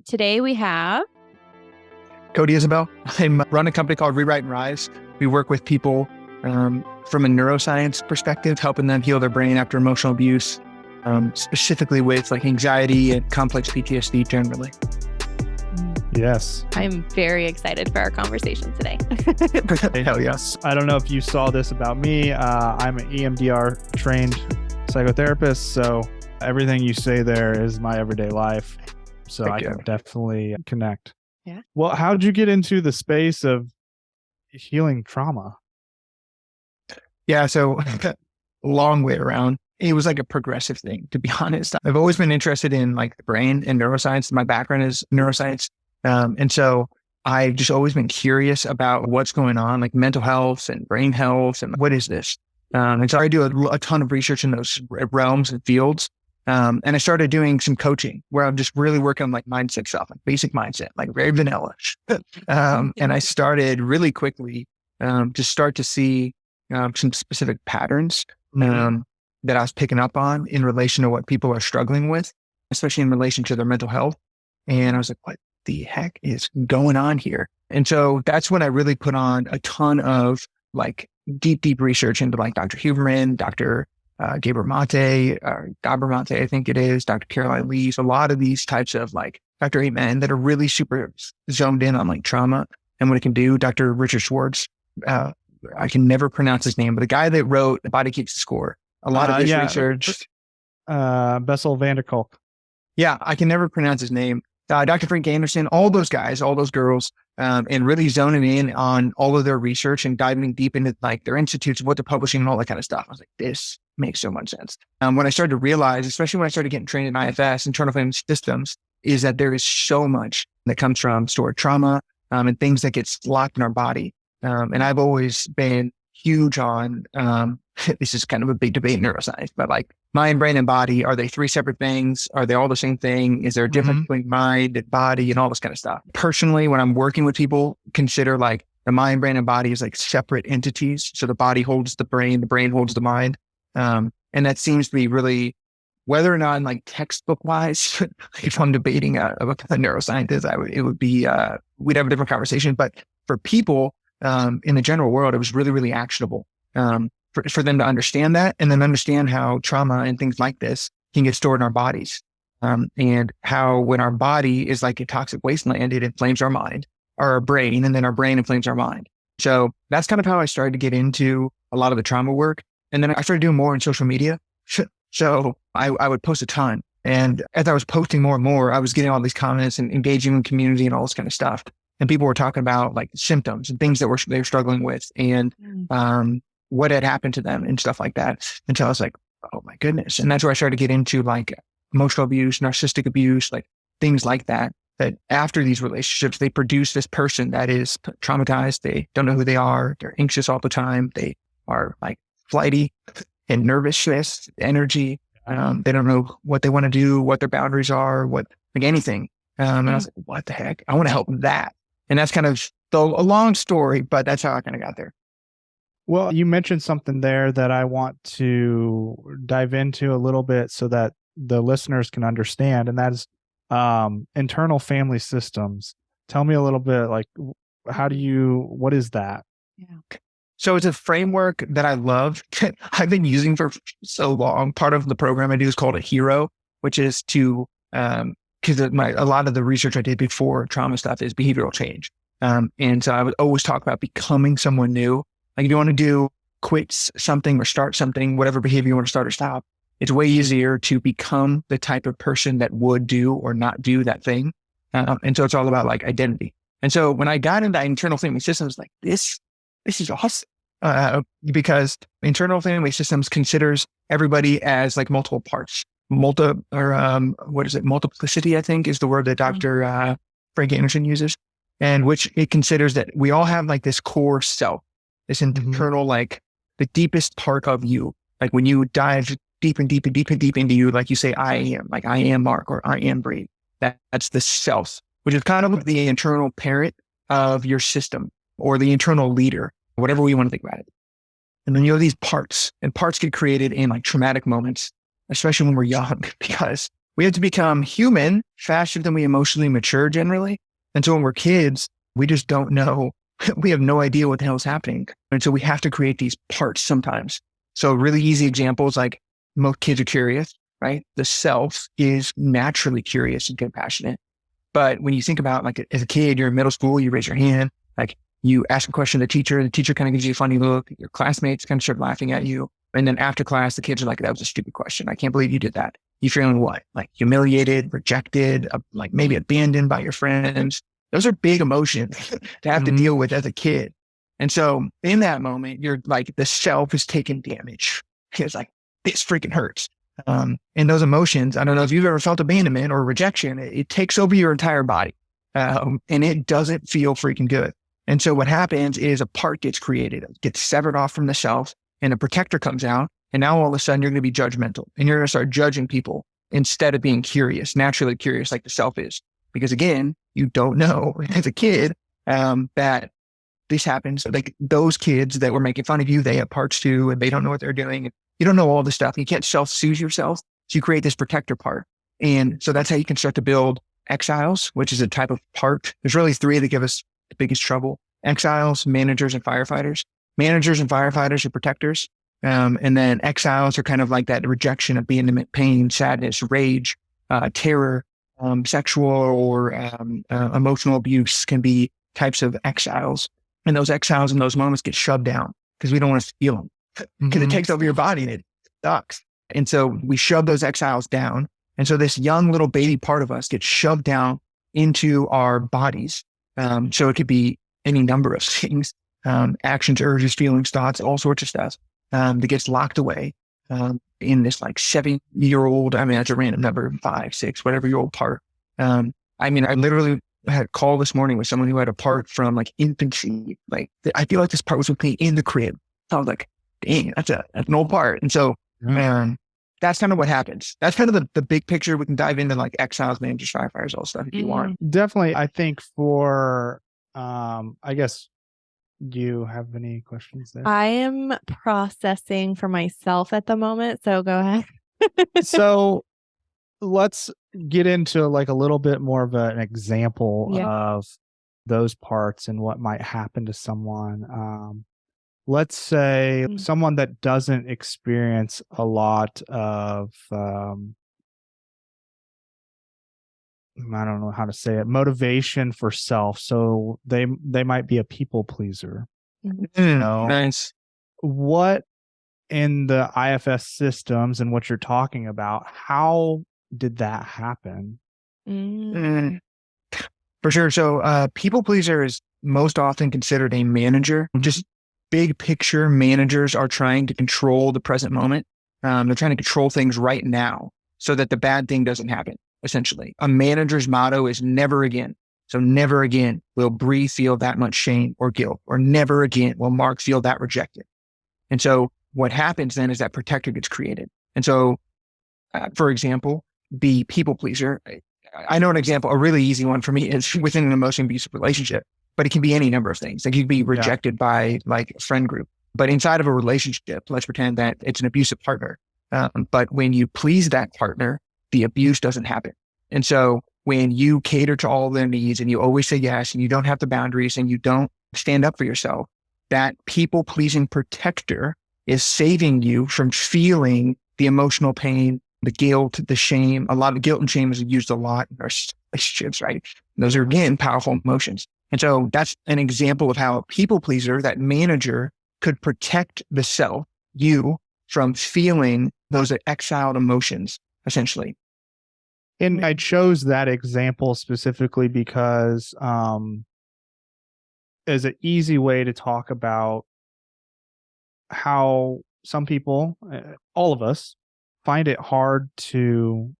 Today we have Cody Isabel. I run a company called Rewrite and Rise. We work with people from a neuroscience perspective, helping them heal their brain after emotional abuse, specifically with like anxiety and complex PTSD generally. Yes. I'm very excited for our conversation today. Hell yes. I don't know if you saw this about me. I'm an EMDR trained psychotherapist. So everything you say there is my everyday life. So I can definitely connect. Yeah. Well, how did you get into the space of healing trauma? Yeah. So long way around. It was like a progressive thing, to be honest. I've always been interested in like the brain and neuroscience. My background is neuroscience. And so I've just always been curious about what's going on, like mental health and brain health and what is this? And so I do a ton of research in those realms and fields. And I started doing some coaching where I'm just really working on like mindset stuff, like basic mindset, like very vanilla. And I started really quickly to start to see some specific patterns that I was picking up on in relation to what people are struggling with, especially in relation to their mental health. And I was like, what the heck is going on here? And so that's when I really put on a ton of like deep research into like Dr. Huberman, Dr. Gabor Mate, Gabor Mate, I think it is, Dr. Caroline Lees, a lot of these types of like Dr. Amen that are really super zoned in on like trauma and what it can do. Dr. Richard Schwartz, I can never pronounce his name, but the guy that wrote The Body Keeps the Score, a lot of his research. Bessel van der Kolk. Yeah, I can never pronounce his name. Dr. Frank Anderson, all those guys, all those girls, and really zoning in on all of their research and diving deep into like their institutes, what they're publishing and all that kind of stuff. I was like, this makes so much sense. When I started to realize, especially when I started getting trained in IFS, internal family systems, is that there is so much that comes from stored trauma and things that get locked in our body. And I've always been huge on, this is kind of a big debate in neuroscience, but like mind, brain, and body, are they three separate things? Are they all the same thing? Is there a difference between mind and body and all this kind of stuff? Personally, when I'm working with people, consider like the mind, brain, and body as like separate entities. So the body holds the brain holds the mind. And that seems to be really, whether or not like textbook wise, if I'm debating a neuroscientist, it would be, we'd have a different conversation. But for people in the general world, it was really actionable. For them to understand that and then understand how trauma and things like this can get stored in our bodies. And how when our body is like a toxic wasteland, it inflames our mind, our brain, and then our brain inflames our mind. So that's kind of how I started to get into a lot of the trauma work. And then I started doing more on social media. So I would post a ton. And as I was posting more and more, I was getting all these comments and engaging in community and all this kind of stuff. And people were talking about like symptoms and things that they were struggling with and what had happened to them and stuff like that. And so I was like, oh my goodness. And that's where I started to get into like emotional abuse, narcissistic abuse, like things like that, that after these relationships, they produce this person that is traumatized. They don't know who they are. They're anxious all the time. They are like flighty and nervousness, energy. They don't know what they want to do, what their boundaries are, like anything. And I was like, what the heck? I want to help that. And that's kind of a long story, but that's how I kind of got there. Well, you mentioned something there that I want to dive into a little bit so that the listeners can understand, and that is internal family systems. Tell me a little bit, like, what is that? Yeah. So it's a framework that I love. I've been using for so long. Part of the program I do is called a HERO, which is to, because a lot of the research I did before trauma stuff is behavioral change. And so I would always talk about becoming someone new. Like if you want to quit something or start something, whatever behavior you want to start or stop, it's way easier to become the type of person that would do or not do that thing. And so it's all about like identity. And so when I got into internal family systems, like this is awesome. Because internal family systems considers everybody as like multiple parts. Multiplicity, I think is the word that Dr. Frank Anderson uses. And which it considers that we all have like this core self. This internal, like the deepest part of you. Like when you dive deep into you, like you say, I am Mark or I am Bree. That's the self, which is kind of like the internal parent of your system or the internal leader, whatever we want to think about it. And then you have these parts, and parts get created in like traumatic moments, especially when we're young, because we have to become human faster than we emotionally mature generally. And so when we're kids, we just don't know. We have no idea what the hell is happening. And so we have to create these parts sometimes. So really easy examples, like most kids are curious, right? The self is naturally curious and compassionate. But when you think about, like, as a kid, you're in middle school, you raise your hand, like you ask a question to the teacher kind of gives you a funny look, your classmates kind of start laughing at you. And then after class, the kids are like, that was a stupid question. I can't believe you did that. You feeling what? Like humiliated, rejected, like maybe abandoned by your friends. Those are big emotions to have to deal with as a kid. And so in that moment, you're like, the self is taking damage. It's like, this freaking hurts. And those emotions, I don't know if you've ever felt abandonment or rejection, it takes over your entire body. And it doesn't feel freaking good. And so what happens is a part gets created, it gets severed off from the self, and a protector comes out. And now all of a sudden you're going to be judgmental and you're going to start judging people instead of being curious, naturally curious like the self is. Because again, you don't know as a kid that this happens. Like those kids that were making fun of you, they have parts too, and they don't know what they're doing. You don't know all this stuff. You can't self-soothe yourself. So you create this protector part. And so that's how you can start to build exiles, which is a type of part. There's really three that give us the biggest trouble: exiles, managers, and firefighters. Managers and firefighters are protectors. And then exiles are kind of like that rejection, abandonment, pain, sadness, rage, terror, sexual or emotional abuse can be types of exiles. And those exiles in those moments get shoved down because we don't want to feel them, because it takes over your body and it sucks. And so we shove those exiles down. And so this young little baby part of us gets shoved down into our bodies. So it could be any number of things, actions, urges, feelings, thoughts, all sorts of stuff that gets locked away in this like 7-year-old, I mean, that's a random number, 5, 6, whatever year old part. I mean, I literally had a call this morning with someone who had a part from like infancy. Like, I feel like this part was with me in the crib. I was like, dang, that's an old part. And so, that's kind of what happens. That's kind of the big picture. We can dive into like exiles, managers, firefighters, all stuff if you want. Definitely. I think for, I guess, do you have any questions there? I am processing for myself at the moment, so go ahead. So let's get into like a little bit more of an example of those parts and what might happen to someone. Let's say someone that doesn't experience a lot of, I don't know how to say it, motivation for self. So they might be a people pleaser. Nice. What in the IFS systems and what you're talking about, how did that happen? For sure. So people pleaser is most often considered a manager. Just big picture, managers are trying to control the present moment. They're trying to control things right now so that the bad thing doesn't happen. Essentially, a manager's motto is never again. So never again will Bree feel that much shame or guilt, or never again will Mark feel that rejected. And so what happens then is that protector gets created. And so, for example, the people pleaser, I know an example, a really easy one for me is within an emotionally abusive relationship, but it can be any number of things. Like you could be rejected by like a friend group, but inside of a relationship, let's pretend that it's an abusive partner. But when you please that partner, the abuse doesn't happen. And so when you cater to all their needs and you always say yes, and you don't have the boundaries and you don't stand up for yourself, that people pleasing protector is saving you from feeling the emotional pain, the guilt, the shame. A lot of guilt and shame is used a lot in our relationships, right? Those are, again, powerful emotions. And so that's an example of how a people pleaser, that manager, could protect the self, you, from feeling those exiled emotions, essentially. And I chose that example specifically because as an easy way to talk about how some people, all of us, find it hard to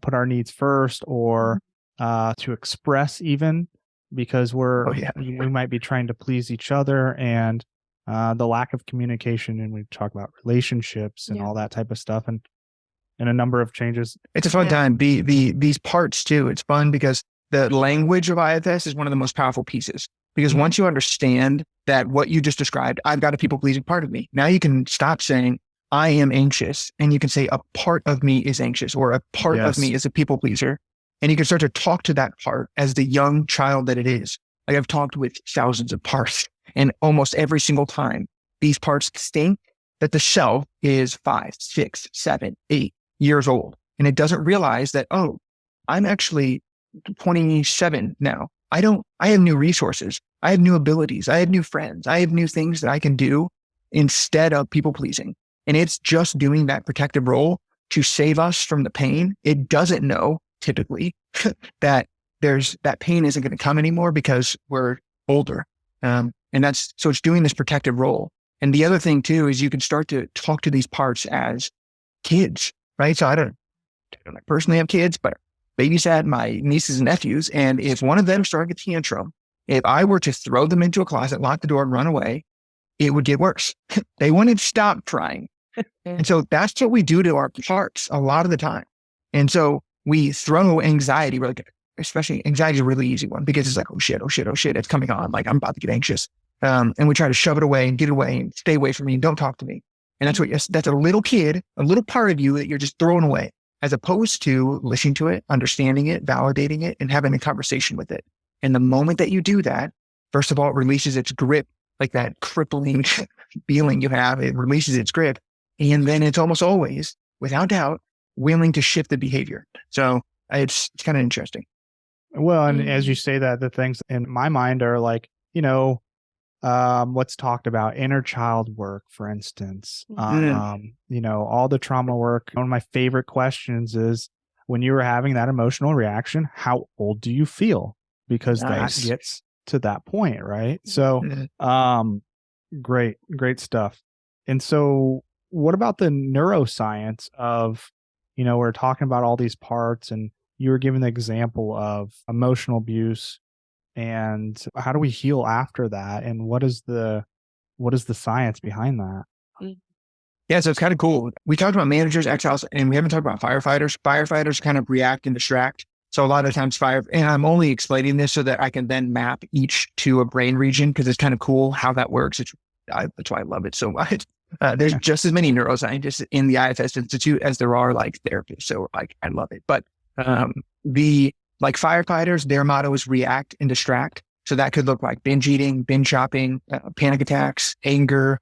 put our needs first or to express even, because we might be trying to please each other, and the lack of communication, and we talk about relationships and all that type of stuff, and a number of changes. It's a fun time. These parts too, it's fun because the language of IFS is one of the most powerful pieces. Because once you understand that what you just described, I've got a people pleasing part of me. Now you can stop saying, I am anxious. And you can say a part of me is anxious, or a part of me is a people pleaser. And you can start to talk to that part as the young child that it is. Like I've talked with thousands of parts, and almost every single time these parts think that the self is 5, 6, 7, 8 years old. And it doesn't realize that, oh, I'm actually 27 now. I have new resources. I have new abilities. I have new friends. I have new things that I can do instead of people pleasing. And it's just doing that protective role to save us from the pain. It doesn't know typically that that pain isn't going to come anymore because we're older. And so it's doing this protective role. And the other thing too, is you can start to talk to these parts as kids, right? So I don't personally have kids, but babysat my nieces and nephews. And if one of them started a tantrum, if I were to throw them into a closet, lock the door and run away, it would get worse. They wouldn't stop trying. And so that's what we do to our parts a lot of the time. And so we throw anxiety, especially anxiety is a really easy one because it's like, oh shit, it's coming on. Like I'm about to get anxious. And we try to shove it away and get it away and stay away from me and don't talk to me. And that's a little kid, a little part of you that you're just throwing away, as opposed to listening to it, understanding it, validating it, and having a conversation with it. And the moment that you do that, first of all, it releases its grip, like that crippling feeling you have, it releases its grip. And then it's almost always, without doubt, willing to shift the behavior. So it's kind of interesting. Well, and as you say that, the things in my mind are like, what's talked about, inner child work, for instance, all the trauma work. One of my favorite questions is, when you were having that emotional reaction, how old do you feel? Because that gets to that point, right? So, great stuff. And so what about the neuroscience of, we're talking about all these parts, and you were giving the example of emotional abuse, and how do we heal after that? And what is the science behind that? Yeah, so it's kind of cool. We talked about managers, exiles, and we haven't talked about firefighters. Firefighters kind of react and distract. So a lot of times and I'm only explaining this so that I can then map each to a brain region, because it's kind of cool how that works. That's why I love it so much. There's just as many neuroscientists in the IFS Institute as there are like therapists. So like, I love it. But the firefighters, their motto is react and distract. So that could look like binge eating, binge shopping, panic attacks, anger,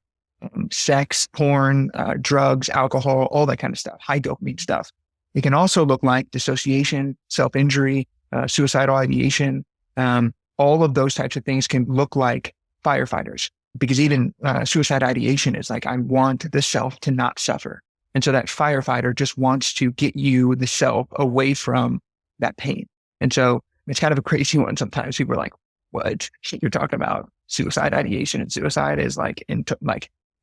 sex, porn, drugs, alcohol, all that kind of stuff, high dopamine stuff. It can also look like dissociation, self-injury, suicidal ideation. All of those types of things can look like firefighters, because even suicide ideation is like, I want the self to not suffer. And so that firefighter just wants to get you, the self, away from that pain. And so it's kind of a crazy one. Sometimes people are like, what you're talking about? Suicide ideation and suicide is like,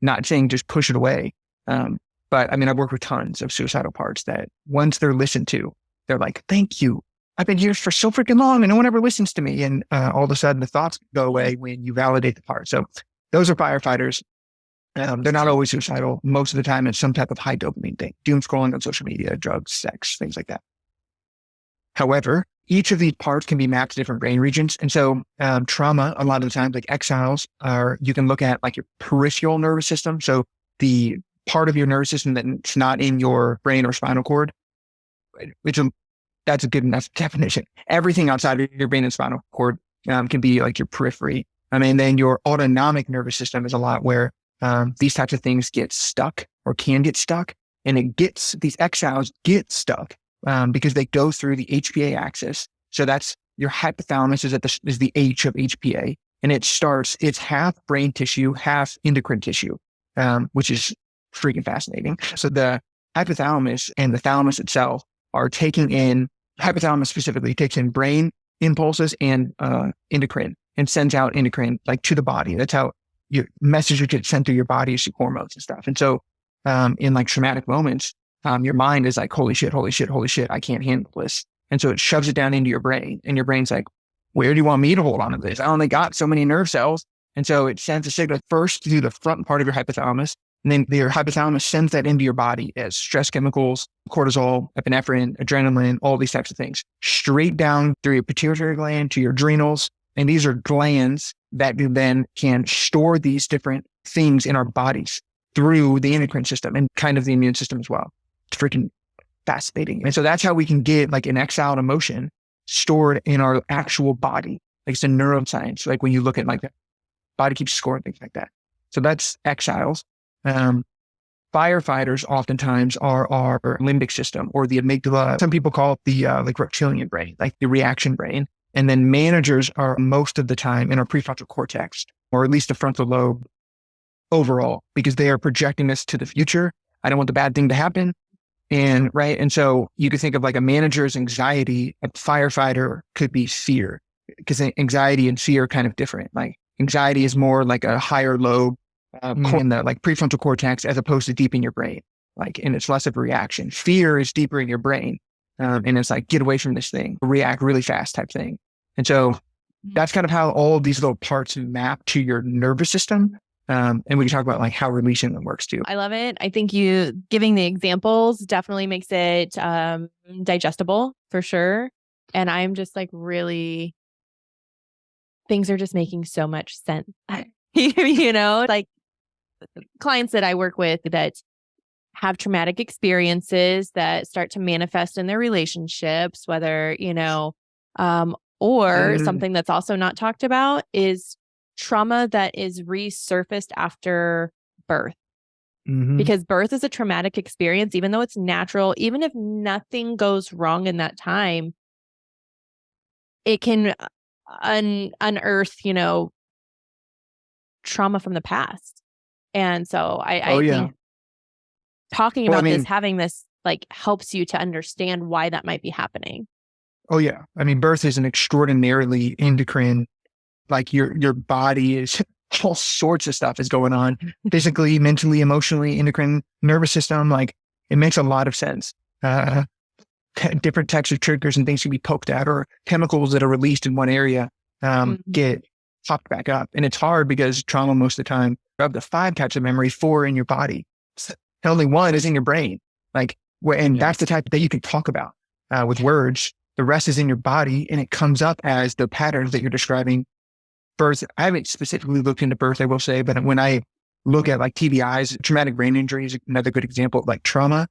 not saying just push it away. But I mean, I've worked with tons of suicidal parts that once they're listened to, they're like, thank you. I've been here for so freaking long and no one ever listens to me. And all of a sudden the thoughts go away when you validate the part. So those are firefighters. They're not always suicidal. Most of the time it's some type of high dopamine thing, doom scrolling on social media, drugs, sex, things like that. However, each of these parts can be mapped to different brain regions. And so trauma, a lot of the times, like exiles, you can look at like your peripheral nervous system. So the part of your nervous system that's not in your brain or spinal cord, that's a good enough definition. Everything outside of your brain and spinal cord can be like your periphery. And then your autonomic nervous system is a lot where these types of things get stuck or can get stuck. And these exiles get stuck because they go through the HPA axis. So that's your hypothalamus is the H of HPA. And it's half brain tissue, half endocrine tissue, which is freaking fascinating. So the hypothalamus and the thalamus itself are hypothalamus specifically takes in brain impulses and endocrine, and sends out endocrine like to the body. That's how your messages get sent through your body as hormones and stuff. And so in like traumatic moments, your mind is like, holy shit, I can't handle this. And so it shoves it down into your brain, and your brain's like, where do you want me to hold on to this? I only got so many nerve cells. And so it sends a signal first through the front part of your hypothalamus. And then your hypothalamus sends that into your body as stress chemicals, cortisol, epinephrine, adrenaline, all these types of things, straight down through your pituitary gland to your adrenals. And these are glands that then can store these different things in our bodies through the endocrine system and kind of the immune system as well. It's freaking fascinating. And so that's how we can get like an exiled emotion stored in our actual body. Like it's a neuroscience. Like when you look at like the body keeps scoring things like that. So that's exiles. Firefighters oftentimes are our limbic system or the amygdala. Some people call it the like reptilian brain, like the reaction brain. And then managers are most of the time in our prefrontal cortex, or at least the frontal lobe overall, because they are projecting us to the future. I don't want the bad thing to happen. And right. And so you could think of like a manager's anxiety, a firefighter could be fear, because anxiety and fear are kind of different. Like anxiety is more like a higher lobe in the like prefrontal cortex as opposed to deep in your brain. Like, and it's less of a reaction. Fear is deeper in your brain. And it's like, get away from this thing, react really fast type thing. And so that's kind of how all of these little parts map to your nervous system. And we can talk about like how releasing them works too. I love it. I think you giving the examples definitely makes it digestible for sure. And I'm just like really, things are just making so much sense. You know, like clients that I work with that have traumatic experiences that start to manifest in their relationships, whether, you know, or something that's also not talked about is trauma that is resurfaced after birth. Because birth is a traumatic experience, even though it's natural, even if nothing goes wrong in that time, it can unearth, you know, trauma from the past. And so I think talking about this, having this like helps you to understand why that might be happening. Oh yeah. I mean, birth is an extraordinarily endocrine, like your body is all sorts of stuff is going on physically, mentally, emotionally, endocrine, nervous system. Like it makes a lot of sense. Different types of triggers and things can be poked at, or chemicals that are released in one area get popped back up. And it's hard because trauma most of the time, of the 5 types of memory, 4 in your body. And only 1 is in your brain. Like, and that's the type that you can talk about with words. The rest is in your body, and it comes up as the patterns that you're describing. Birth, I haven't specifically looked into birth, I will say, but when I look at like TBIs, traumatic brain injury is another good example of like trauma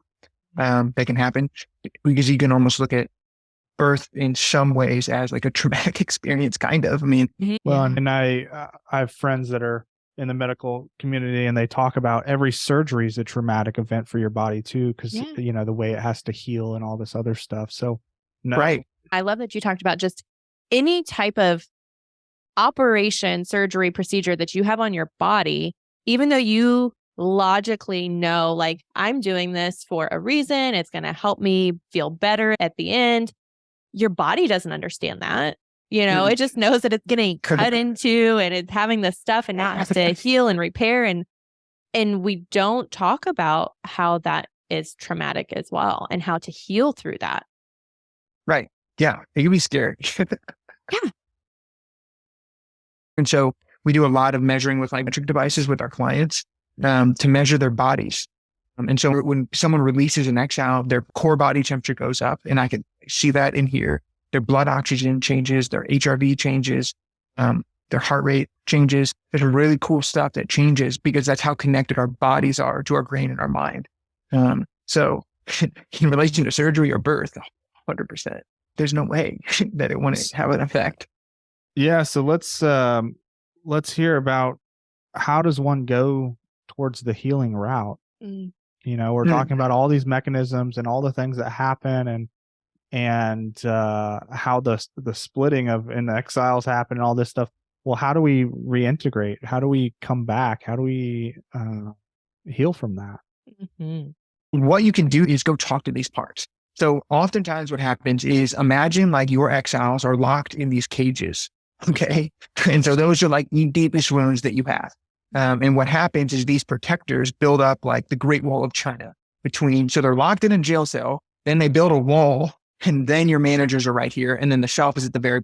that can happen, because you can almost look at birth in some ways as like a traumatic experience, kind of. I mean, well, and I have friends that are in the medical community, and they talk about every surgery is a traumatic event for your body too, because you know the way it has to heal and all this other stuff. So, right. I love that you talked about just any type of operation, surgery, procedure that you have on your body, even though you logically know, like, I'm doing this for a reason, it's going to help me feel better at the end. Your body doesn't understand that. You know, it just knows that it's getting cut into and it's having this stuff, and now it has to heal and repair. And we don't talk about how that is traumatic as well and how to heal through that. Right. Yeah. It can be scary. Yeah. And so we do a lot of measuring with like metric devices with our clients to measure their bodies. And so when someone releases an exhale, their core body temperature goes up, and I can see that in here. Their blood oxygen changes, their HRV changes, their heart rate changes. There's really cool stuff that changes because that's how connected our bodies are to our brain and our mind. So in relation to surgery or birth, 100%, there's no way that it wouldn't have an effect. Yeah. So let's hear about how does one go towards the healing route? You know, we're talking about all these mechanisms and all the things that happen, and how the splitting of and the exiles happen and all this stuff. Well, how do we reintegrate? How do we come back? How do we heal from that? What you can do is go talk to these parts. So oftentimes what happens is, imagine like your exiles are locked in these cages. Okay. And so those are like the deepest wounds that you have. And what happens is these protectors build up like the Great Wall of China between, so they're locked in a jail cell, then they build a wall, and then your managers are right here. And then the shelf is at the very,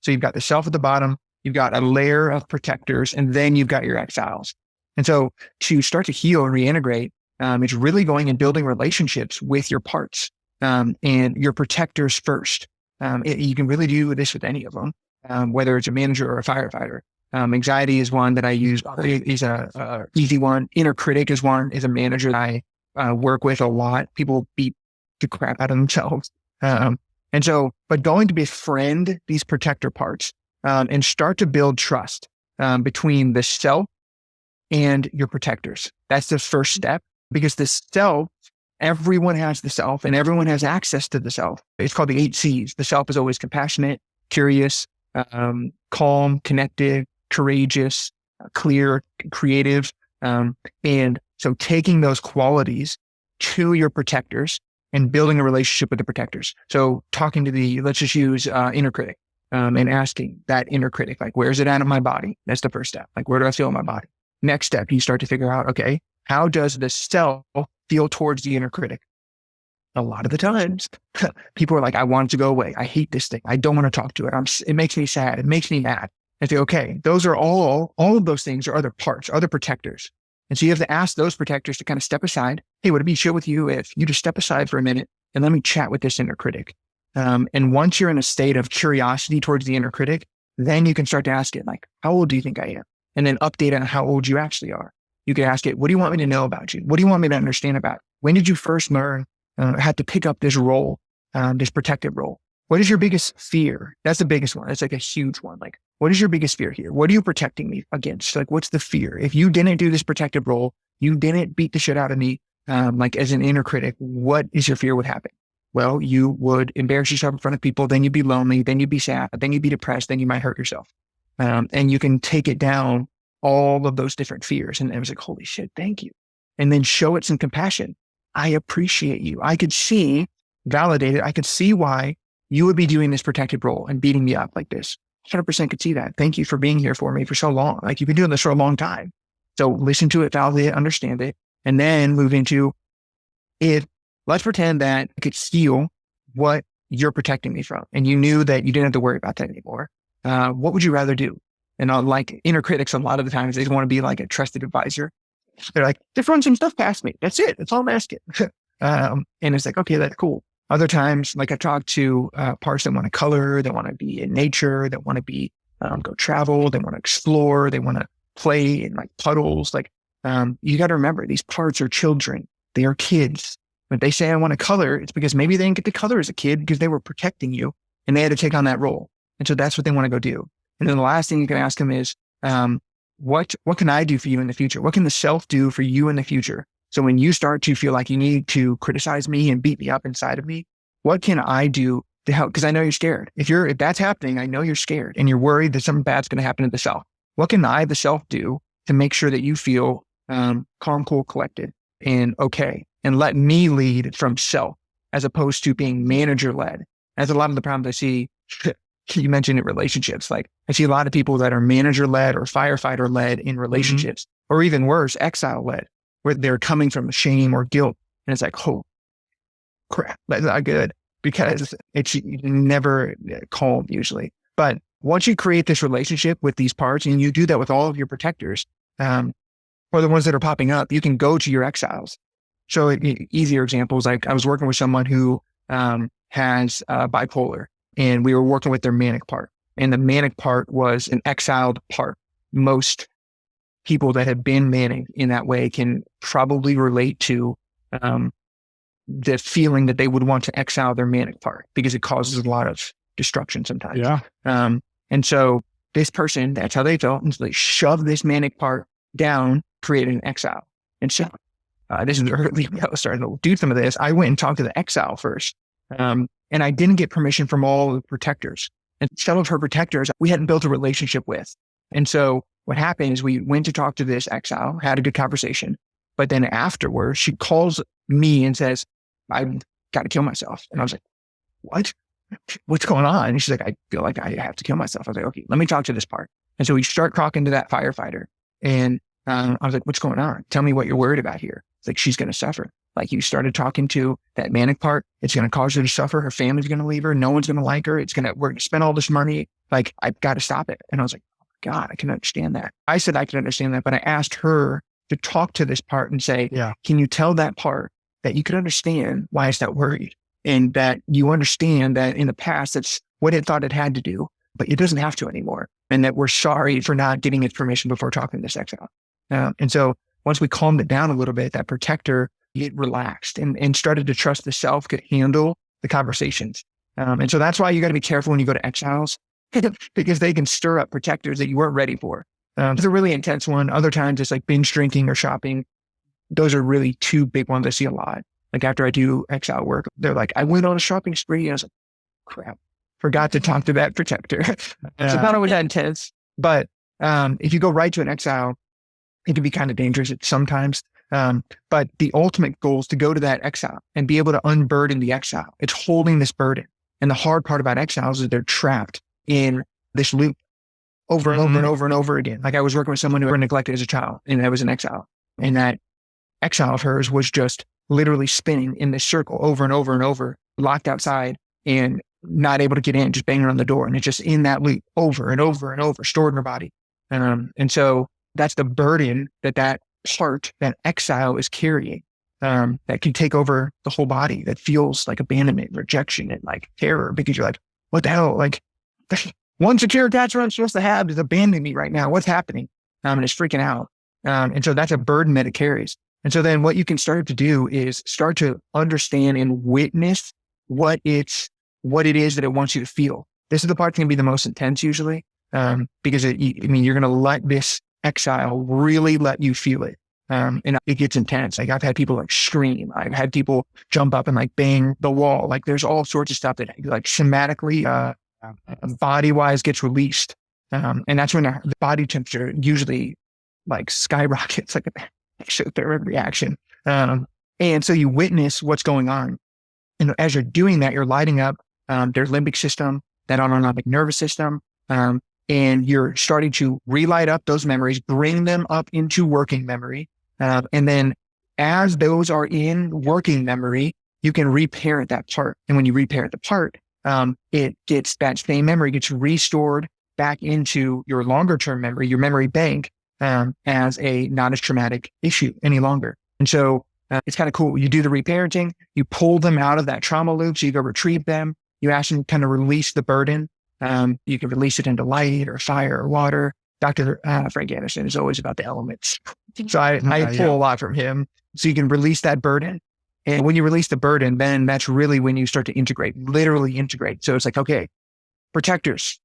so you've got the shelf at the bottom, you've got a layer of protectors, and then you've got your exiles. And so to start to heal and reintegrate, it's really going and building relationships with your parts and your protectors first. You can really do this with any of them, whether it's a manager or a firefighter. Anxiety is one that I use. Is a easy one. Inner critic is one. Is a manager that I work with a lot. People beat the crap out of themselves. But going to befriend these protector parts and start to build trust between the self and your protectors. That's the first step, because the self, everyone has the self and everyone has access to the self. It's called the 8 C's. The self is always compassionate, curious, calm, connected, courageous, clear, creative. And so taking those qualities to your protectors and building a relationship with the protectors. So talking to let's just use inner critic and asking that inner critic, like, where's it at in my body? That's the first step. Like, where do I feel in my body? Next step, you start to figure out, okay, how does the self feel towards the inner critic? A lot of the times, people are like, I want it to go away. I hate this thing. I don't want to talk to it. It makes me sad. It makes me mad. And say, okay, those are all of those things are other parts, other protectors. And so you have to ask those protectors to kind of step aside. Hey, would it be chill with you if you just step aside for a minute and let me chat with this inner critic? And once you're in a state of curiosity towards the inner critic, then you can start to ask it, like, how old do you think I am? And then update on how old you actually are. You can ask it, what do you want me to know about you? What do you want me to understand about you? When did you first learn, had to pick up this role, this protective role? What is your biggest fear? That's the biggest one. It's like a huge one. Like, what is your biggest fear here? What are you protecting me against? Like, what's the fear? If you didn't do this protective role, you didn't beat the shit out of me, like as an inner critic, what is your fear would happen? Well, you would embarrass yourself in front of people. Then you'd be lonely. Then you'd be sad. Then you'd be depressed. Then you might hurt yourself. And you can take it down, all of those different fears. And it was like, holy shit, thank you. And then show it some compassion. I appreciate you. I could see, validate it. I could see why you would be doing this protective role and beating me up like this. 100% could see that. Thank you for being here for me for so long. Like, you've been doing this for a long time. So listen to it, validate it, understand it, and then move into it. Let's pretend that I could steal what you're protecting me from, and you knew that you didn't have to worry about that anymore. What would you rather do? And like inner critics, a lot of the times they just want to be like a trusted advisor. They're like, just run some stuff past me. That's it. That's all I'm asking. And it's like, okay, that's cool. Other times, like I talk to parts that want to color, that want to be in nature, that want to be, go travel, they want to explore, they want to play in like puddles. Like, you got to remember, these parts are children. They are kids. When they say I want to color, it's because maybe they didn't get to color as a kid because they were protecting you and they had to take on that role. And so that's what they want to go do. And then the last thing you can ask them is, what can I do for you in the future? What can the self do for you in the future? So when you start to feel like you need to criticize me and beat me up inside of me, what can I do to help? Because I know you're scared. If that's happening, I know you're scared and you're worried that something bad's going to happen to the self. What can I, the self, do to make sure that you feel calm, cool, collected, and okay? And let me lead from self as opposed to being manager led. That's a lot of the problems I see. You mentioned in relationships. Like, I see a lot of people that are manager led or firefighter led in relationships, or even worse, exile led, where they're coming from shame or guilt. And it's like, oh crap, that's not good, because it's never calm usually. But once you create this relationship with these parts, and you do that with all of your protectors, or the ones that are popping up, you can go to your exiles. So easier examples, like I was working with someone who has bipolar, and we were working with their manic part. And the manic part was an exiled part. Most people that have been manic in that way can probably relate to the feeling that they would want to exile their manic part, because it causes a lot of destruction sometimes. Yeah. And so this person, that's how they felt. And so they shoved this manic part down, created an exile. And so this is early when I was starting to do some of this. I went and talked to the exile first. And I didn't get permission from all the protectors. And some of her protectors, we hadn't built a relationship with. And so what happened is we went to talk to this exile, had a good conversation. But then afterwards, she calls me and says, I've got to kill myself. And I was like, what? What's going on? And she's like, I feel like I have to kill myself. I was like, okay, let me talk to this part. And so we start talking to that firefighter. And I was like, what's going on? Tell me what you're worried about here. It's like, she's going to suffer. Like, you started talking to that manic part. It's going to cause her to suffer. Her family's going to leave her. No one's going to like her. We're going to spend all this money. Like, I've got to stop it. And I was like, oh my God, I can understand that. I said I can understand that, but I asked her to talk to this part and say, can you tell that part that you could understand why it's that worried? And that you understand that in the past, that's what it thought it had to do. but it doesn't have to anymore. And that we're sorry for not getting its permission before talking to this exile. And so once we calmed it down a little bit, that protector, it relaxed and started to trust the self could handle the conversations. And so that's why you got to be careful when you go to exiles because they can stir up protectors that you weren't ready for. It's a really intense one. Other times it's like binge drinking or shopping. Those are really two big ones I see a lot. Like after I do exile work, they're like, I went on a shopping spree. And I was like, crap, forgot to talk to that protector. So not always that intense, but if you go right to an exile, it can be kind of dangerous sometimes. But the ultimate goal is to go to that exile and be able to unburden the exile. It's holding this burden. And the hard part about exiles is they're trapped in this loop over and over and over and over again. Like I was working with someone who was neglected as a child and I was an exile. And that exile of hers was just literally spinning in this circle over and over and over, locked outside and not able to get in, just banging on the door. And it's just in that loop over and over and over, stored in her body. And so that's the burden that part, that exile is carrying, that can take over the whole body, that feels like abandonment, rejection, and like terror because you're like, what the hell? Like one secure attachment I'm supposed to have is abandoning me right now. What's happening? And it's freaking out. And so that's a burden that it carries. And so then what you can start to do is start to understand and witness what it is that it wants you to feel. This is the part that can be the most intense usually, because you're going to let this exile really let you feel it. And it gets intense. Like I've had people like scream. I've had people jump up and like bang the wall. Like there's all sorts of stuff that like somatically, body wise gets released. And that's when the body temperature usually like skyrockets, like an exothermic reaction. And so you witness what's going on. And as you're doing that, you're lighting up their limbic system, that autonomic nervous system. And you're starting to relight up those memories, bring them up into working memory. And then as those are in working memory, you can reparent that part. And when you reparent the part, it gets that same memory gets restored back into your longer term memory, your memory bank, as a not as traumatic issue any longer. And so it's kind of cool. You do the reparenting, you pull them out of that trauma loop. So you go retrieve them. You ask them to kind of release the burden. You can release it into light or fire or water. Dr. Frank Anderson is always about the elements. So I pull a lot from him. So you can release that burden. And when you release the burden, then that's really when you start to integrate, literally integrate. So it's like, okay, protectors,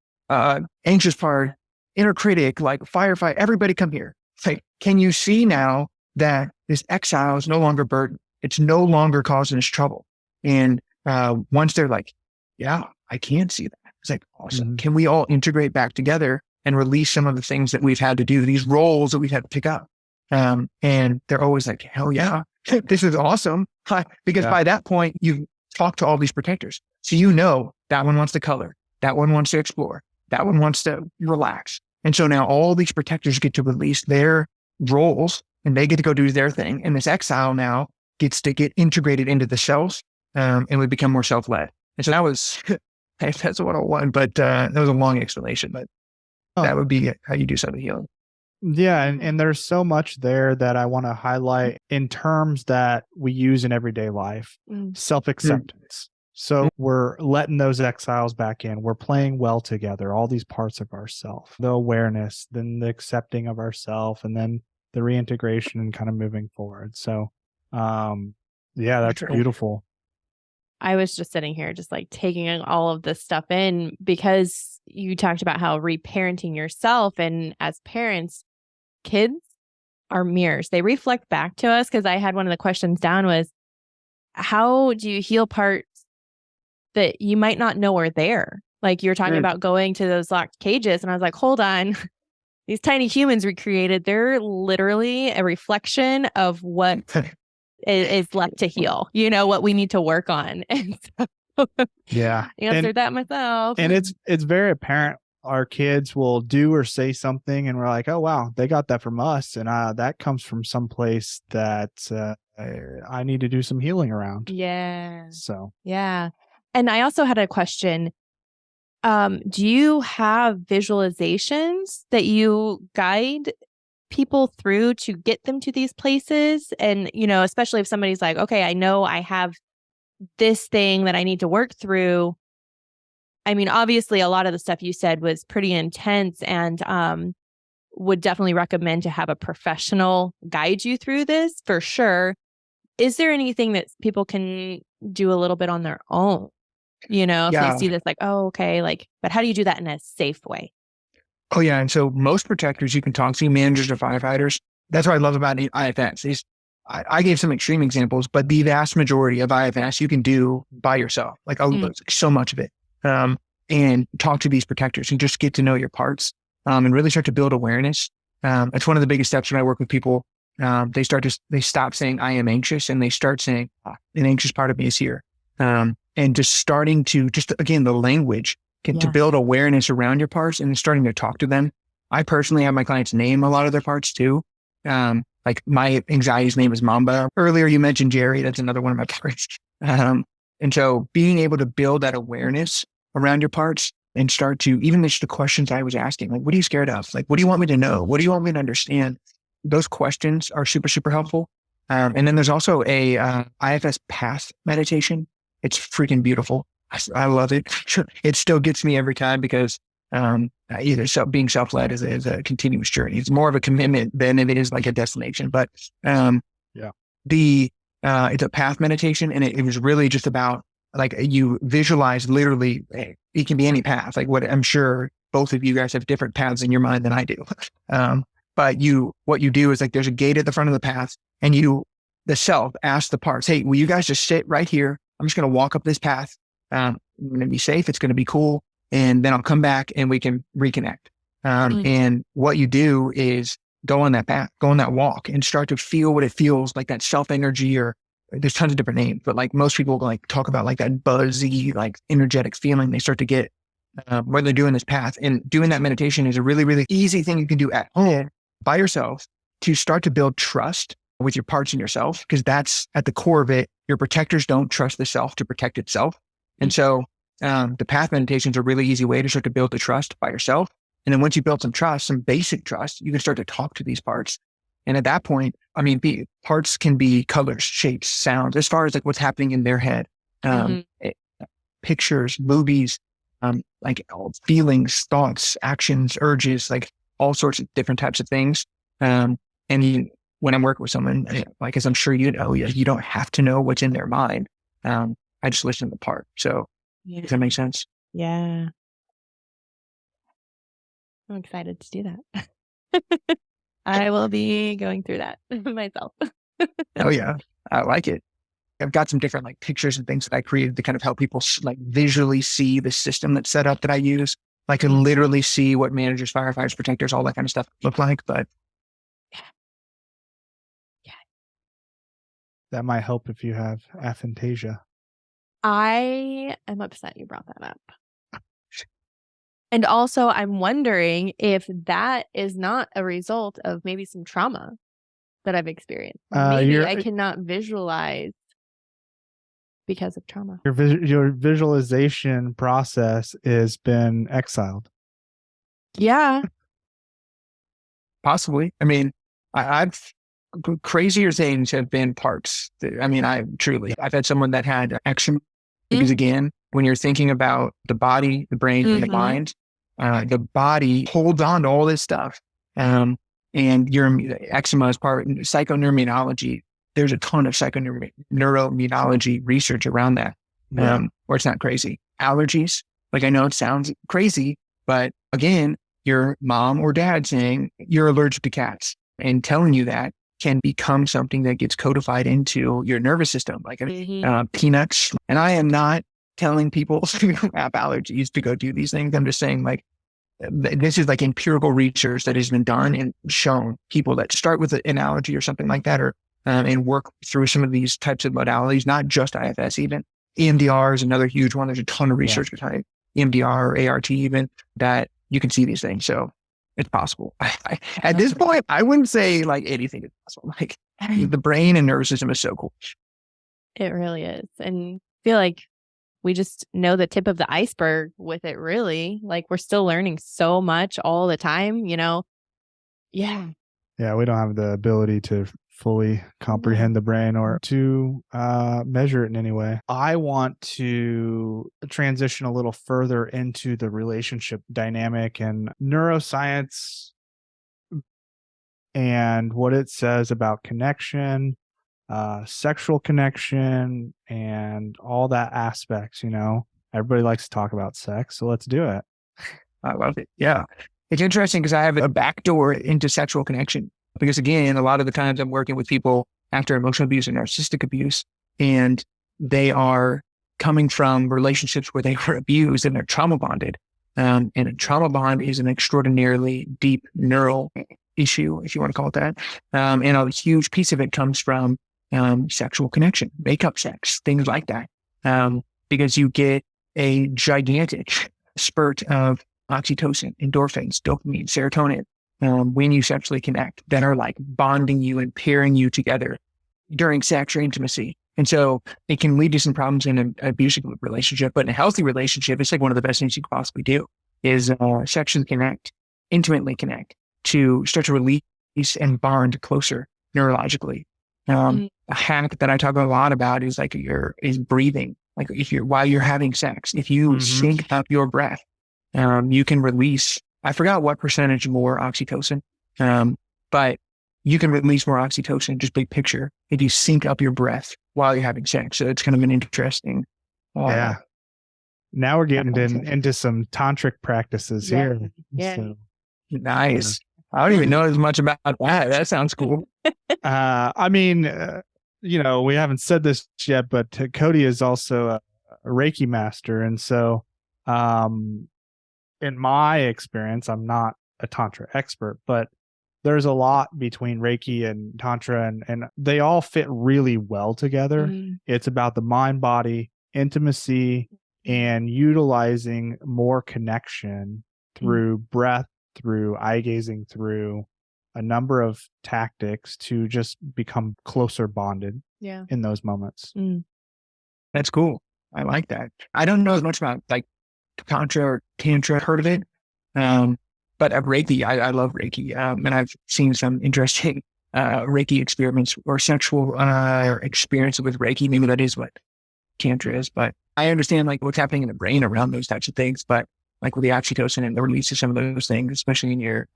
anxious part, inner critic, like firefight, everybody come here. It's like, can you see now that this exile is no longer burden? It's no longer causing us trouble. And once they're like, yeah, I can see that. It's like, awesome. Mm-hmm. Can we all integrate back together and release some of the things that we've had to do, these roles that we've had to pick up? And they're always like, hell yeah, this is awesome. Because by that point, you've talked to all these protectors. So you know that one wants to color, that one wants to explore, that one wants to relax. And so now all these protectors get to release their roles and they get to go do their thing. And this exile now gets to get integrated into the self, and we become more self-led. And so that was, that's 101, but that was a long explanation, but that would be how you do some of the healing. Yeah. And there's so much there that I want to highlight in terms that we use in everyday life. Self-acceptance. So we're letting those exiles back in. We're playing well together, all these parts of ourself, the awareness, then the accepting of ourself, and then the reintegration and kind of moving forward. So, yeah, that's beautiful. I was just sitting here, just like taking all of this stuff in because you talked about how reparenting yourself, and as parents, kids are mirrors. They reflect back to us. Because I had one of the questions down was, how do you heal parts that you might not know are there? Like you were talking about going to those locked cages, and I was like, hold on. These tiny humans we created, they're literally a reflection of what is left to heal, what we need to work on. And so yeah, answered that myself. And it's very apparent our kids will do or say something and we're like, oh, wow, they got that from us. And that comes from someplace that I need to do some healing around. Yeah. So, yeah. And I also had a question. Do you have visualizations that you guide people through to get them to these places? And, especially if somebody's like, okay, I know I have this thing that I need to work through. I mean, obviously a lot of the stuff you said was pretty intense, and would definitely recommend to have a professional guide you through this for sure. Is there anything that people can do a little bit on their own? You know, if they Yeah. see this like, oh, okay, like, but how do you do that in a safe way? Oh, yeah. And so most protectors you can talk to, managers or firefighters, that's what I love about IFS. I gave some extreme examples, but the vast majority of IFS you can do by yourself, like so much of it. And talk to these protectors and just get to know your parts, and really start to build awareness. It's one of the biggest steps when I work with people. They stop saying I am anxious and they start saying an anxious part of me is here. And just starting to again, the language to build awareness around your parts and starting to talk to them. I personally have my clients name a lot of their parts too. Like my anxiety's name is Mamba. Earlier you mentioned Jerry. That's another one of my parts. And so being able to build that awareness around your parts and start to, even just the questions I was asking, like, what are you scared of? Like, what do you want me to know? What do you want me to understand? Those questions are super, super helpful. And then there's also a IFS path meditation. It's freaking beautiful. I love it. It still gets me every time because being self-led is a continuous journey. It's more of a commitment than it is like a destination. But it's a path meditation, and it was really just about like you visualize literally. It can be any path. Like what I'm sure both of you guys have different paths in your mind than I do. But what you do is like there's a gate at the front of the path, and the self asks the parts, "Hey, will you guys just sit right here? I'm just going to walk up this path. I'm going to be safe. It's going to be cool. And then I'll come back and we can reconnect." And what you do is go on that path, go on that walk and start to feel what it feels like, that self energy, or there's tons of different names, but like most people like talk about like that buzzy, like energetic feeling they start to get when they're doing this path. And doing that meditation is a really, really easy thing you can do at home by yourself to start to build trust with your parts and yourself, because that's at the core of it. Your protectors don't trust the self to protect itself. And so the path meditation is a really easy way to start to build the trust by yourself. And then once you build some trust, some basic trust, you can start to talk to these parts. And at that point, I mean, parts can be colors, shapes, sounds, as far as like what's happening in their head, pictures, movies, like feelings, thoughts, actions, urges, like all sorts of different types of things. When I'm working with someone, like, as I'm sure you know, you don't have to know what's in their mind. I just listen to the part. So does that make sense? Yeah. I'm excited to do that. I will be going through that myself. Oh yeah. I like it. I've got some different like pictures and things that I created to kind of help people like visually see the system that's set up that I use. Like to literally see what managers, firefighters, protectors, all that kind of stuff look like. But that might help if you have aphantasia. I am upset you brought that up. And also, I'm wondering if that is not a result of maybe some trauma that I've experienced. Maybe I cannot visualize because of trauma. Your visualization process has been exiled. Yeah. Possibly. I mean, I've crazier things have been parts. I mean, I've had someone that had eczema because again, when you're thinking about the body, the brain, and the mind, the body holds on to all this stuff. And your eczema is part psychoneuroimmunology. There's a ton of psychoneuroimmunology research around that, where it's not crazy. Allergies, like I know it sounds crazy, but again, your mom or dad saying you're allergic to cats and telling you that can become something that gets codified into your nervous system, like peanuts. And I am not telling people who have allergies to go do these things. I'm just saying, like, this is like empirical research that has been done and shown people that start with an allergy or something like that, or and work through some of these types of modalities, not just IFS, even EMDR is another huge one. There's a ton of research behind EMDR or ART even, that you can see these things. So it's possible. At this point, I wouldn't say like anything is possible. Like the brain and nervous system is so cool. It really is. And I feel like we just know the tip of the iceberg with it, really. Like we're still learning so much all the time, you know? Yeah. Yeah, we don't have the ability to fully comprehend the brain or to measure it in any way. I want to transition a little further into the relationship dynamic and neuroscience and what it says about connection, sexual connection, and all that aspects. Everybody likes to talk about sex, so let's do it. I love it. Yeah. It's interesting because I have a backdoor into sexual connection because, again, a lot of the times I'm working with people after emotional abuse and narcissistic abuse, and they are coming from relationships where they were abused and they're trauma bonded. And a trauma bond is an extraordinarily deep neural issue, if you want to call it that. And a huge piece of it comes from sexual connection, makeup sex, things like that. Because you get a gigantic spurt of oxytocin, endorphins, dopamine, serotonin, when you sexually connect that are like bonding you and pairing you together during sex or intimacy. And so it can lead to some problems in an abusive relationship, but in a healthy relationship, it's like one of the best things you can possibly do is sexually connect, intimately connect to start to release and bond closer neurologically. A hack that I talk a lot about is breathing. Like while you're having sex, if you sync up your breath, you can release, I forgot what percentage more oxytocin, but you can release more oxytocin, just big picture, if you sync up your breath while you're having sex. So it's kind of an interesting. Yeah. Now we're getting into some tantric practices here. Yeah. So, nice. I don't even know as much about that. That sounds cool. I mean, we haven't said this yet, but Cody is also a Reiki master. And so, in my experience, I'm not a Tantra expert, but there's a lot between Reiki and Tantra, and they all fit really well together. It's about the mind, body, intimacy, and utilizing more connection through breath, through eye gazing, through a number of tactics to just become closer bonded in those moments. That's cool. I like that. I don't know as much about like Tantra or Tantra, heard of it. But Reiki, I love Reiki. And I've seen some interesting Reiki experiments or sexual experience with Reiki. Maybe that is what Tantra is, but I understand like what's happening in the brain around those types of things, but like with the oxytocin and the release of some of those things, especially in your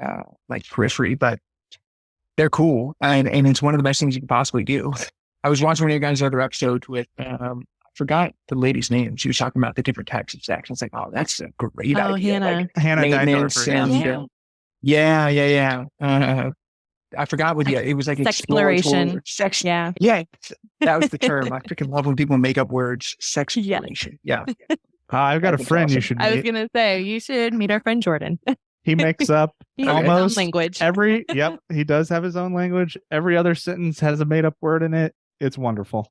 like periphery, but they're cool. And it's one of the best things you can possibly do. I was watching one of your guys' other episodes with, I forgot the lady's name. She was talking about the different types of sex. I was like, oh, that's a great idea. Hannah. Like, Hannah maintenance Dynor. yeah. I forgot what it was like Sexploration. Sex. Yeah. Yeah. That was the term. I freaking love when people make up words. Sexploration. Yeah. I've got a friend you should meet. I was going to say, you should meet our friend Jordan. He makes up almost language. He does have his own language. Every other sentence has a made up word in it. It's wonderful.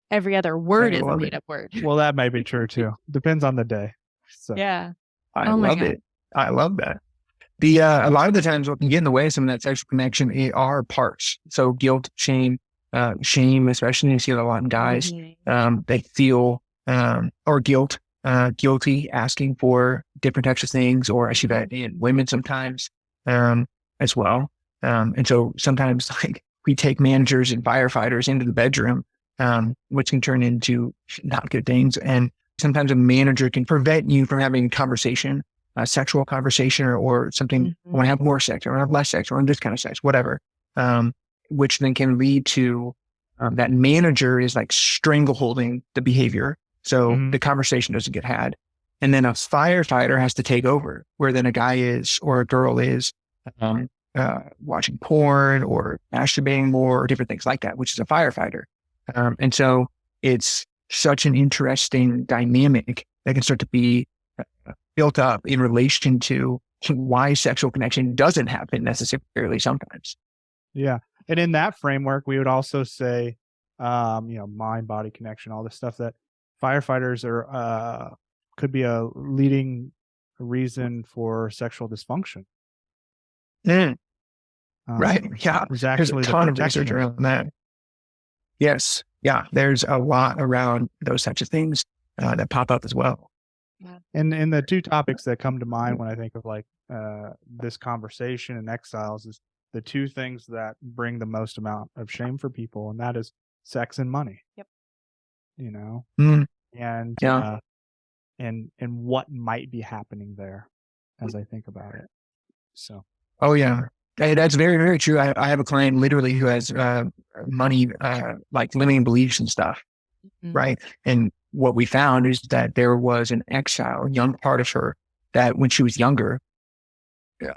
Every other word is a made up word. Well, that may be true too. Depends on the day. So yeah. I love it. I love that. A lot of the times what can get in the way of some of that sexual connection are parts. So guilt, shame, especially you see it a lot in guys. They feel, or guilty asking for different types of things, or I see that in women sometimes, as well. And so sometimes like we take managers and firefighters into the bedroom, which can turn into not good things. And sometimes a manager can prevent you from having a conversation, a sexual conversation or something. I want to have more sex, or I want to have less sex, or I want this kind of sex, whatever. Which then can lead to that manager is like strangleholding the behavior. So the conversation doesn't get had. And then a firefighter has to take over, where then a guy is, or a girl is, watching porn or masturbating more or different things like that, which is a firefighter. And so it's such an interesting dynamic that can start to be built up in relation to why sexual connection doesn't happen necessarily sometimes. Yeah. And in that framework, we would also say, mind, body connection, all this stuff that firefighters are, could be a leading reason for sexual dysfunction. Right. Yeah. There's a ton of research around that. Yes. Yeah. There's a lot around those types of things that pop up as well. And the two topics that come to mind when I think of like this conversation and exiles is the two things that bring the most amount of shame for people, and that is sex and money. Yep. You know, Mm, and yeah. and what might be happening there as I think about it. So, Oh yeah. That's very, very true. I have a client literally who has money, like limiting beliefs and stuff. Mhm. Right. And what we found is that there was an exile, young part of her that when she was younger,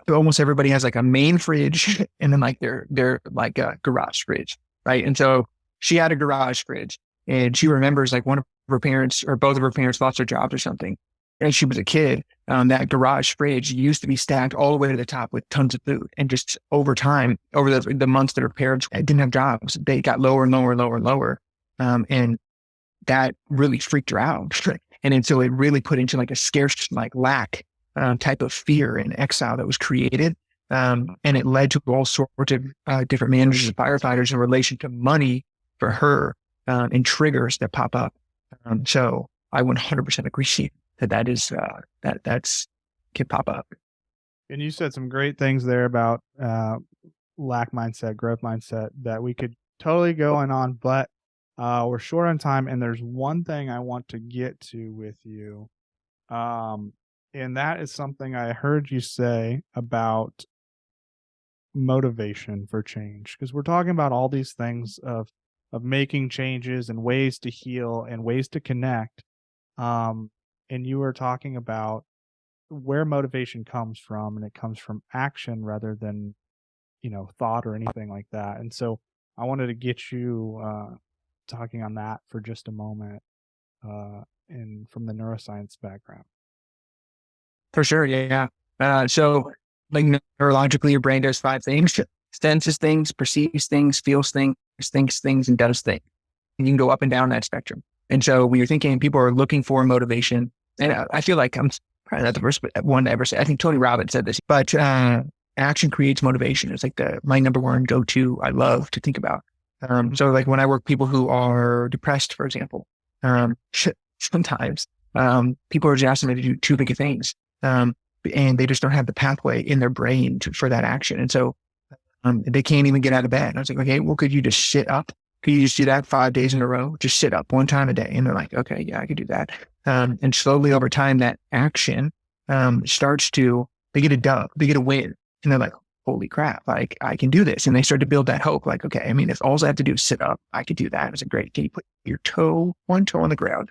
almost everybody has like a main fridge and then like their like a garage fridge. Right. And so she had a garage fridge and she remembers like one of her parents or both of her parents lost their jobs or something. As she was a kid, that garage fridge used to be stacked all the way to the top with tons of food. And just over time, over the months that her parents didn't have jobs, they got lower and lower and lower and lower. And that really freaked her out. And then so it really put into like a scarce, like lack type of fear and exile that was created. And it led to all sorts of different managers and firefighters in relation to money for her and triggers that pop up. So I 100% agree that is, that's can pop up. and you said some great things there about lack mindset, growth mindset that we could totally go on, but we're short on time, and there's one thing I want to get to with you. And that is something I heard you say about motivation for change, because we're talking about all these things of making changes and ways to heal and ways to connect. And you were talking about where motivation comes from, and it comes from action rather than, thought or anything like that. And so I wanted to get you talking on that for just a moment, and from the neuroscience background. For sure. Yeah. So like neurologically, your brain does 5 things: senses things, perceives things, feels things, thinks things, and does things. And you can go up and down that spectrum. And so when you're thinking people are looking for motivation, and I feel like I'm probably not the first one to ever say, I think Tony Robbins said this, but action creates motivation. It's like my number one go-to I love to think about. So like when I work with people who are depressed, for example, sometimes people are just asking me to do too big of things. And they just don't have the pathway in their brain for that action. And so they can't even get out of bed. And I was like, okay, well, could you just sit up? Could you just do that 5 days in a row? Just sit up one time a day. And they're like, okay, yeah, I could do that. And slowly over time, that action starts to, they get a dub, they get a win. And they're like, holy crap, like I can do this. And they start to build that hope. Like, okay, I mean, if all I have to do is sit up, I could do that. It's like, great. Can you put one toe on the ground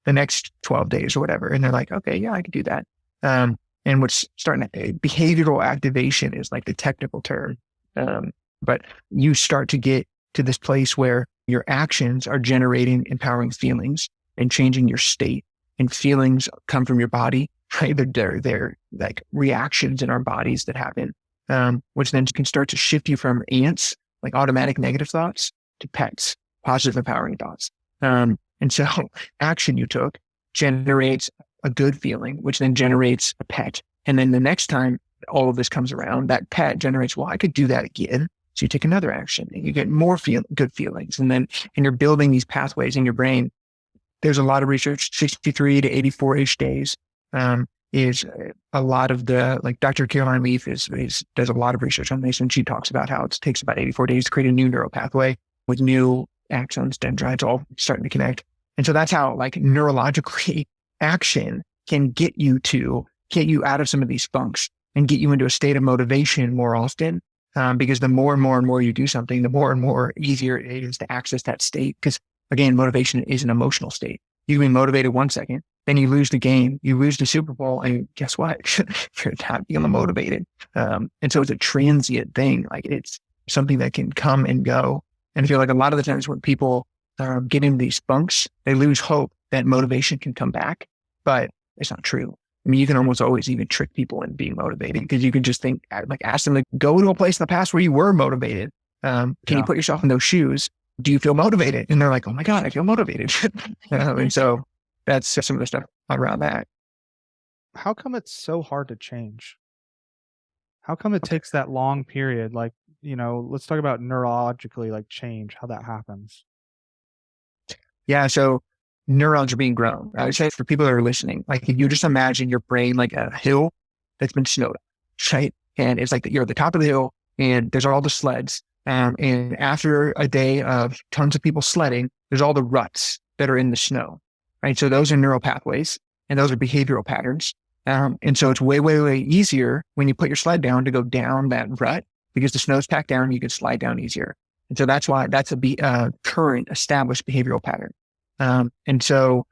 the next 12 days or whatever? And they're like, okay, yeah, I could do that. And what's starting to, behavioral activation is like the technical term. But you start to get to this place where your actions are generating empowering feelings and changing your state, and feelings come from your body, right? They're like reactions in our bodies that happen, which then can start to shift you from ants, like automatic negative thoughts, to pets, positive empowering thoughts. And so action you took generates a good feeling, which then generates a pet. And then the next time all of this comes around, that pet generates, well, I could do that again. So you take another action and you get more good feelings. And you're building these pathways in your brain. There's a lot of research, 63 to 84-ish days is a lot of the, like Dr. Caroline Leaf does a lot of research on this. And she talks about how it takes about 84 days to create a new neural pathway with new axons, dendrites, all starting to connect. And so that's how like neurologically action can get you out of some of these funks and get you into a state of motivation more often. Because the more and more and more you do something, the more and more easier it is to access that state. Because again, motivation is an emotional state. You can be motivated 1 second, then you lose the game, you lose the Super Bowl, and guess what? You're not feeling motivated. And so it's a transient thing. Like it's something that can come and go. And I feel like a lot of the times when people get into these funks, they lose hope that motivation can come back, but it's not true. I mean, you can almost always even trick people into being motivated, because you can just think, like, ask them to go to a place in the past where you were motivated. Can you put yourself in those shoes? Do you feel motivated? And they're like, oh my God, I feel motivated. And so that's some of the stuff around that. How come it's so hard to change? How come it takes that long period? Like, let's talk about neurologically, like change, how that happens. Yeah. So neurons are being grown. I would say for people that are listening, like if you just imagine your brain like a hill that's been snowed, right? And it's like you're at the top of the hill and there's all the sleds. And after a day of tons of people sledding, there's all the ruts that are in the snow, right? So those are neural pathways, and those are behavioral patterns. And so it's way, way, way easier when you put your sled down to go down that rut because the snow's packed down, you can slide down easier. And so that's why that's a current established behavioral pattern. And so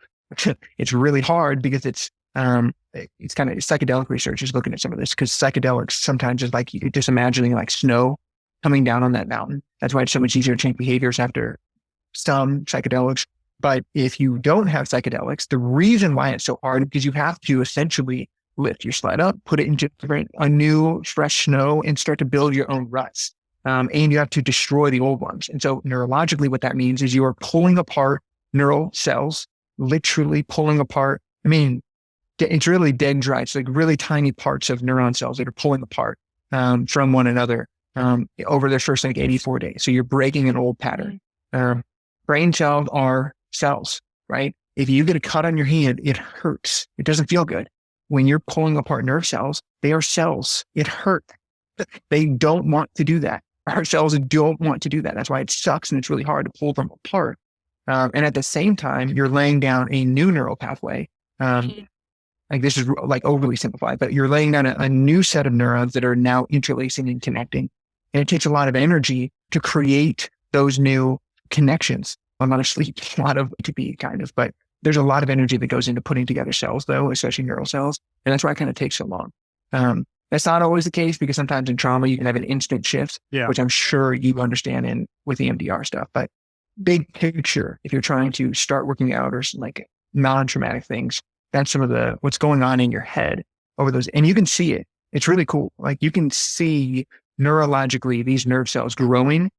it's really hard because it's kind of psychedelic research is looking at some of this because psychedelics sometimes is like you're just imagining like snow coming down on that mountain. That's why it's so much easier to change behaviors after some psychedelics. But if you don't have psychedelics, the reason why it's so hard is because you have to essentially lift your sled up, put it into a new fresh snow and start to build your own ruts. And you have to destroy the old ones. And so neurologically, what that means is you are pulling apart neural cells, literally pulling apart. I mean, it's really dead dry. It's like really tiny parts of neuron cells that are pulling apart from one another over their first like 84 days. So you're breaking an old pattern. Brain cells are cells, right? If you get a cut on your hand, it hurts. It doesn't feel good. When you're pulling apart nerve cells, they are cells. It hurts. They don't want to do that. Our cells don't want to do that. That's why it sucks and it's really hard to pull them apart. And at the same time, you're laying down a new neural pathway. Like this is like overly simplified, but you're laying down a new set of neurons that are now interlacing and connecting. And it takes a lot of energy to create those new connections. A lot of sleep, a lot of ATP kind of, but there's a lot of energy that goes into putting together cells though, especially neural cells. And that's why it kind of takes so long. That's not always the case because sometimes in trauma, you can have an instant shift, which I'm sure you understand in with the EMDR stuff, but big picture, if you're trying to start working out or like non-traumatic things, that's some of what's going on in your head over those. And you can see it. It's really cool. Like you can see neurologically, these nerve cells growing,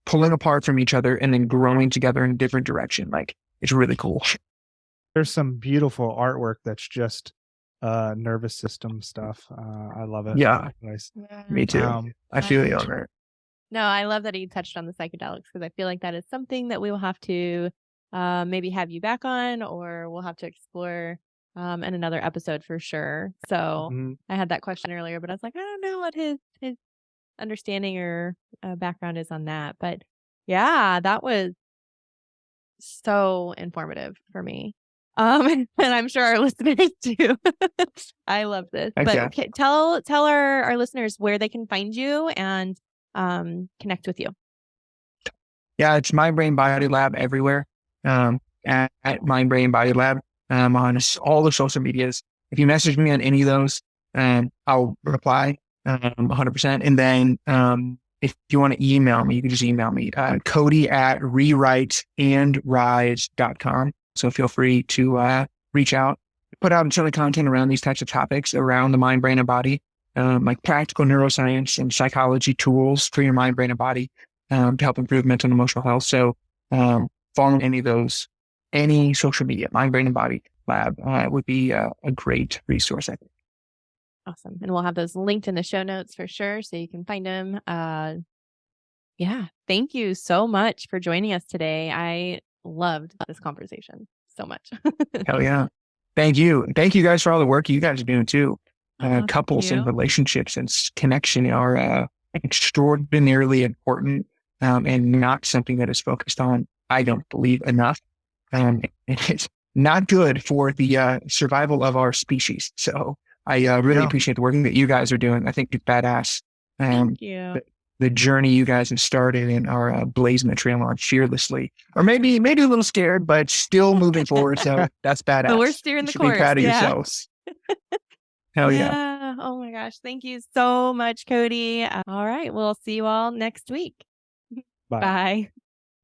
pulling apart from each other and then growing together in a different direction. Like it's really cool. There's some beautiful artwork that's just nervous system stuff. I love it. Yeah, Nice. me too. I feel you on that. No, I love that he touched on the psychedelics because I feel like that is something that we will have to maybe have you back on, or we'll have to explore in another episode for sure. So I had that question earlier, but I was like, I don't know what his understanding or background is on that. But yeah, that was so informative for me. And I'm sure our listeners too. I love this. But okay, tell our listeners where they can find you and connect with you. Yeah, it's Mind Brain Body Lab everywhere. At Mind Brain Body Lab on all the social medias. If you message me on any of those, I'll reply 100%. And then if you want to email me, you can just email me, Cody@rewriteandrise.com. So feel free to reach out, put out certainly content around these types of topics around the mind, brain, and body, like practical neuroscience and psychology tools for your mind, brain, and body to help improve mental and emotional health. So follow any of those, any social media, Mind, Brain, and Body Lab would be a great resource, I think. Awesome. And we'll have those linked in the show notes for sure, so you can find them. Yeah. Thank you so much for joining us today. I loved this conversation so much. Hell yeah. Thank you. Thank you guys for all the work you guys are doing too. Couples and relationships and connection are extraordinarily important and not something that is focused on, I don't believe, enough. It's not good for the survival of our species. So I really appreciate the work that you guys are doing. I think it's badass. Thank you. The journey you guys have started and are blazing the trail on fearlessly, or maybe a little scared, but still moving forward. So that's badass. But we're steering the course. Be proud of yourselves. Hell yeah. Oh my gosh. Thank you so much, Cody. All right. We'll see you all next week. Bye. Bye.